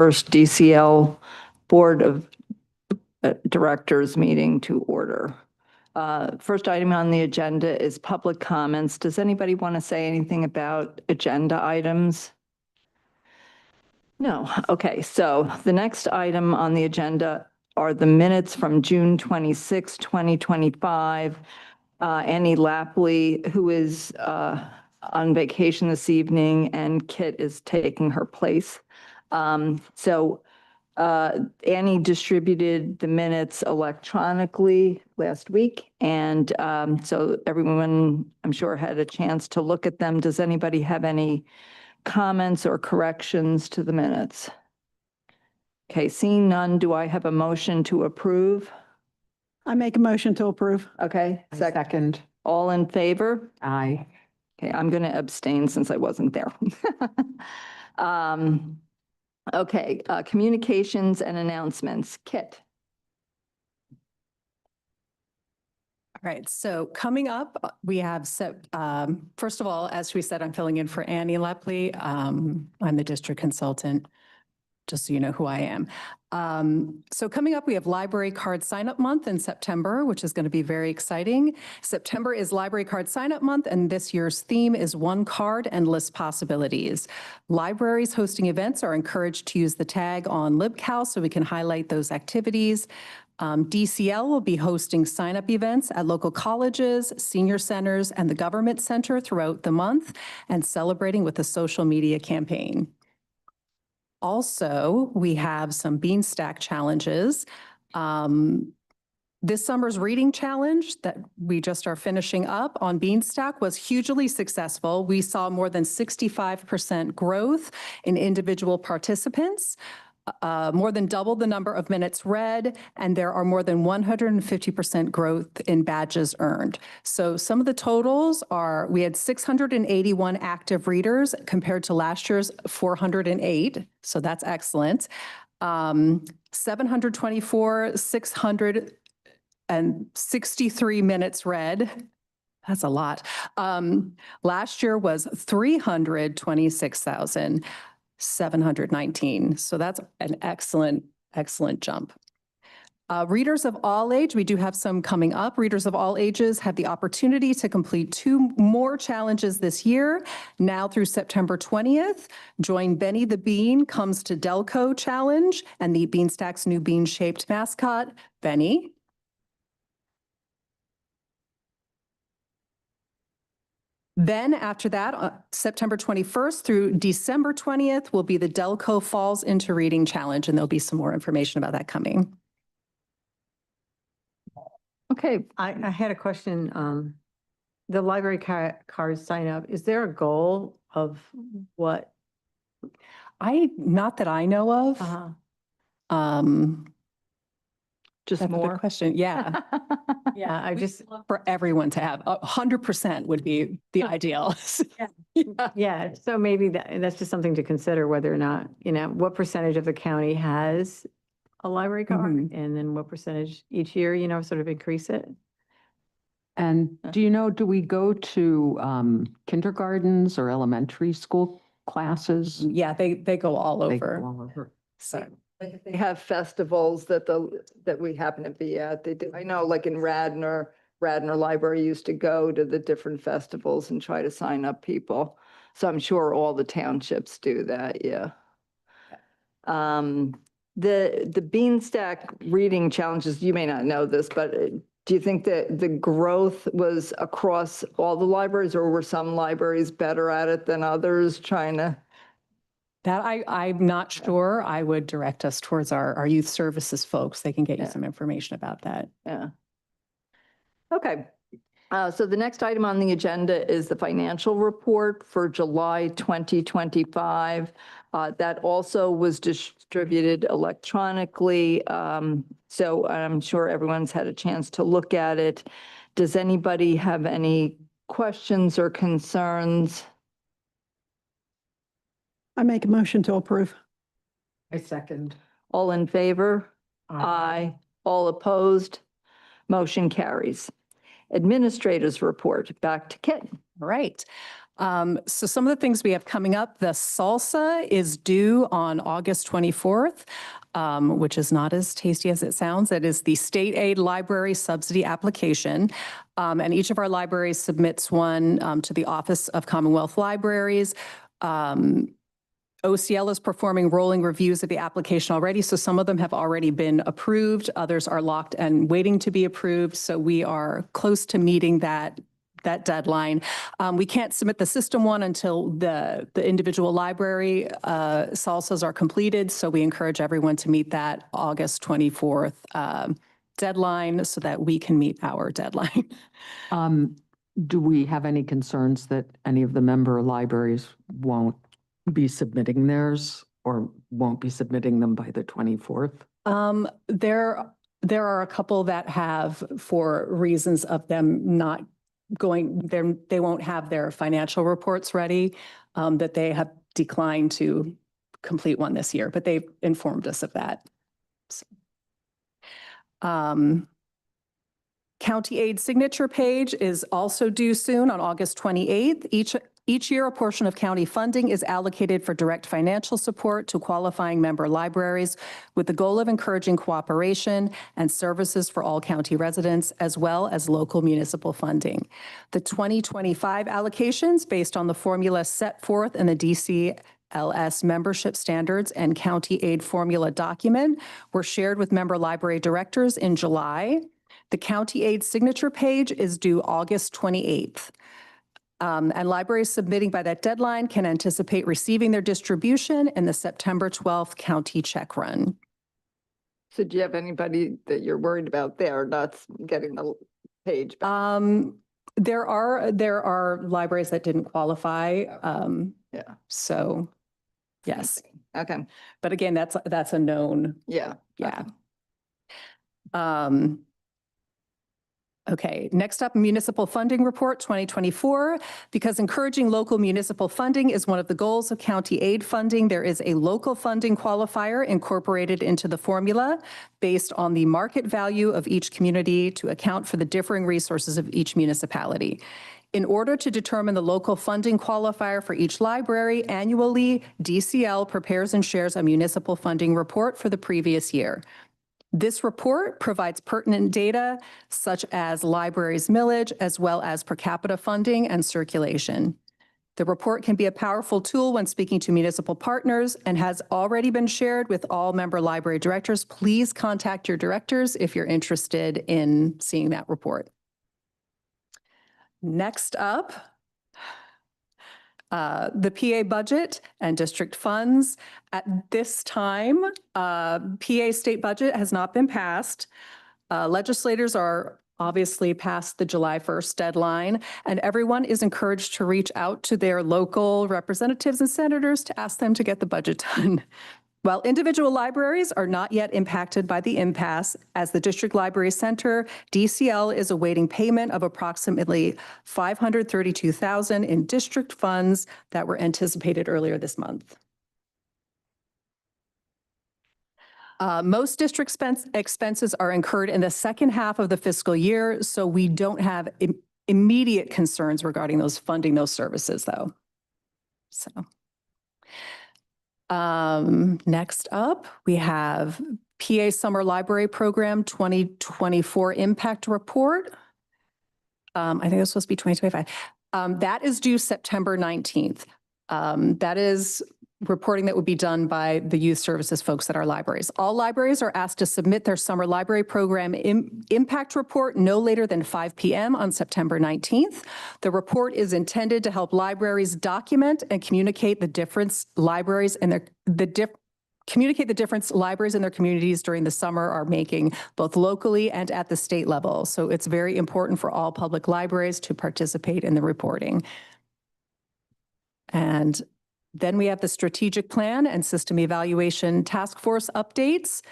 First DCL Board of Directors meeting to order. First item on the agenda is public comments. Does anybody want to say anything about agenda items? No. Okay, so the next item on the agenda are the minutes from June 26, 2025. Annie Lapley, who is on vacation this evening, and Kit is taking her place. Annie distributed the minutes electronically last week, and so everyone, I'm sure, had a chance to look at them. Does anybody have any comments or corrections to the minutes? Okay, seeing none, do I have a motion to approve? I make a motion to approve. Okay, Second. all in favor? Aye. Okay, I'm going to abstain since I wasn't there. Okay, communications and announcements. Kit. All right, so coming up, we have first of all, as we said, I'm filling in for Annie Lepley. I'm the district consultant, just so you know who I am. So coming up, we have Library Card Sign-Up Month in September, which is going to be very exciting. September is Library Card Sign-Up Month, and this year's theme is One Card, Endless Possibilities. Libraries hosting events are encouraged to use the tag on LibCal so we can highlight those activities. DCL will be hosting sign-up events at local colleges, senior centers, and the government center throughout the month, and celebrating with a social media campaign. Also, we have some Beanstack challenges. This summer's reading challenge that we just are finishing up on Beanstack was hugely successful. We saw more than 65% growth in individual participants, more than double the number of minutes read, and there are more than 150% growth in badges earned. So some of the totals are, we had 681 active readers compared to last year's 408, so that's excellent. 724, 663 minutes read. That's a lot. Last year was 326,719. So that's an excellent jump. Readers of all age, we do have some coming up. Readers of all ages have the opportunity to complete 2 more challenges this year, now through September 20th. Join Benny the Bean Comes to Delco Challenge and the Beanstack's new bean-shaped mascot, Benny. Then after that, September 21st through December 20th will be the Delco Falls Into Reading Challenge, and there'll be some more information about that coming. Okay, I had a question. The library card sign up, is there a goal of what? Not that I know of. just That's a more good question. Yeah. Yeah, I just, For everyone to have 100% would be the ideal. yeah, so maybe that's just something to consider, whether or not, what percentage of the county has a library card, and then what percentage each year, sort of increase it. And do we go to kindergartens or elementary school classes? Yeah, they go all They go over. all over. So they have festivals that we happen to be at. They do. I know, like in Radnor Library used to go to the different festivals and try to sign up people. So I'm sure all the townships do that. Yeah. The Beanstack reading challenges, you may not know this, but do you think that the growth was across all the libraries, or were some libraries better at it than others trying to? that I'm not sure. I would direct us towards our youth services folks. They can get you Yeah. some information about that. Yeah. Okay. So the next item on the agenda is the financial report for July 2025. That also was distributed electronically. So I'm sure everyone's had a chance to look at it. Does anybody have any questions or concerns? I make a motion to approve. I second. All in favor? Aye. All opposed? Motion carries. Administrators report, back to Kit. All right. So some of the things we have coming up, the salsa is due on August 24th, which is not as tasty as it sounds. It is the state aid library subsidy application. And each of our libraries submits one to the Office of Commonwealth Libraries. OCL is performing rolling reviews of the application already, so some of them have already been approved. Others are locked and waiting to be approved. So we are close to meeting that deadline. We can't submit the system one until the individual library salsas are completed. So we encourage everyone to meet that August 24th deadline so that we can meet our deadline. Do we have any concerns that any of the member libraries won't be submitting theirs or won't be submitting them by the 24th? There are a couple that have, for reasons of them not going, they won't have their financial reports ready, that they have declined to complete one this year, but they've informed us of that. So, County aid signature page is also due soon on August 28th. Each year, a portion of county funding is allocated for direct financial support to qualifying member libraries with the goal of encouraging cooperation and services for all county residents, as well as local municipal funding. The 2025 allocations, based on the formula set forth in the DCLS membership standards and county aid formula document, were shared with member library directors in July. The county aid signature page is due August 28th. And libraries submitting by that deadline can anticipate receiving their distribution in the September 12th county check run. So do you have anybody that you're worried about there not getting the page back? There are libraries that didn't qualify. Yeah. So, yes. Okay. But again, that's a known. Yeah. Yeah. Okay, next up, Municipal Funding Report 2024. Because encouraging local municipal funding is one of the goals of county aid funding, there is a local funding qualifier incorporated into the formula based on the market value of each community to account for the differing resources of each municipality. In order to determine the local funding qualifier for each library, annually, DCL prepares and shares a municipal funding report for the previous year. This report provides pertinent data such as libraries' millage, as well as per capita funding and circulation. The report can be a powerful tool when speaking to municipal partners and has already been shared with all member library directors. Please contact your directors if you're interested in seeing that report. Next up, the PA budget and district funds. At this time, PA state budget has not been passed. Legislators are obviously past the July 1st deadline, and everyone is encouraged to reach out to their local representatives and senators to ask them to get the budget done. While individual libraries are not yet impacted by the impasse, as the District Library Center, DCL is awaiting payment of approximately $532,000 in district funds that were anticipated earlier this month. Most district expenses are incurred in the second half of the fiscal year, so we don't have immediate concerns regarding funding those services, though. So. Next up, we have PA Summer Library Program 2024 Impact Report. I think it was supposed to be 2025. That is due September 19th. That is reporting that would be done by the youth services folks at our libraries. All libraries are asked to submit their summer library program impact report no later than 5 p.m. on September 19th. The report is intended to help libraries document and communicate the difference libraries and communicate the difference libraries in their communities during the summer are making, both locally and at the state level. So it's very important for all public libraries to participate in the reporting. And then we have the strategic plan and system evaluation task force updates.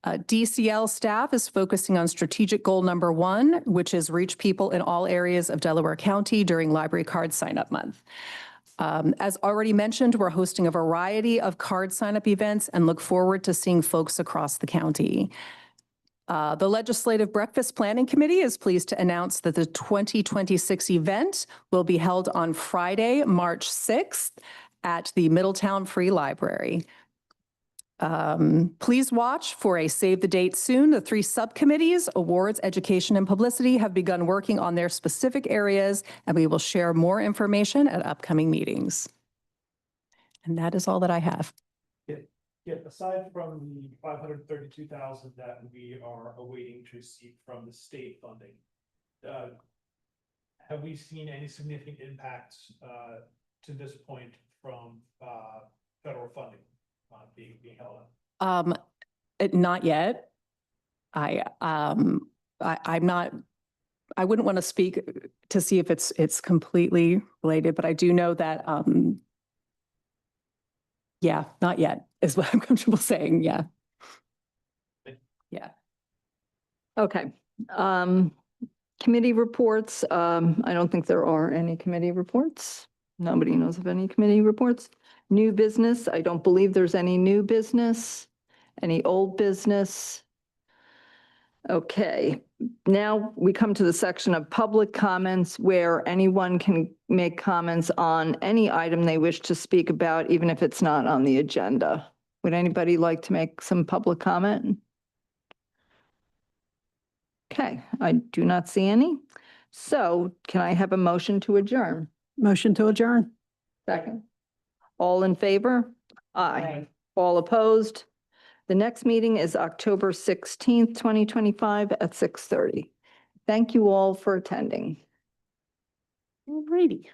DCL staff is focusing on strategic goal number 1, which is reach people in all areas of Delaware County during library card sign-up month. As already mentioned, we're hosting a variety of card sign-up events and look forward to seeing folks across the county. The Legislative Breakfast Planning Committee is pleased to announce that the 2026 event will be held on Friday, March 6th at the Middletown Free Library. Please watch for a save the date soon. The 3 subcommittees, awards, education, and publicity, have begun working on their specific areas, and we will share more information at upcoming meetings. And that is all that I have. Yeah, aside from the 532,000 that we are awaiting to receive from the state funding, have we seen any significant impacts to this point from federal funding being held up? Not yet. I'm not, I wouldn't want to speak to see if it's completely related, but I do know that, yeah, not yet is what I'm comfortable saying. Yeah. Yeah. Okay. Committee reports. I don't think there are any committee reports. Nobody knows of any committee reports. New business. I don't believe there's any new business. Any old business? Okay. Now we come to the section of public comments where anyone can make comments on any item they wish to speak about, even if it's not on the agenda. Would anybody like to make some public comment? Okay, I do not see any. So can I have a motion to adjourn? Motion to adjourn. Second. All in favor? Aye. All opposed? The next meeting is October 16th, 2025 at 6:30. Thank you all for attending. Alrighty.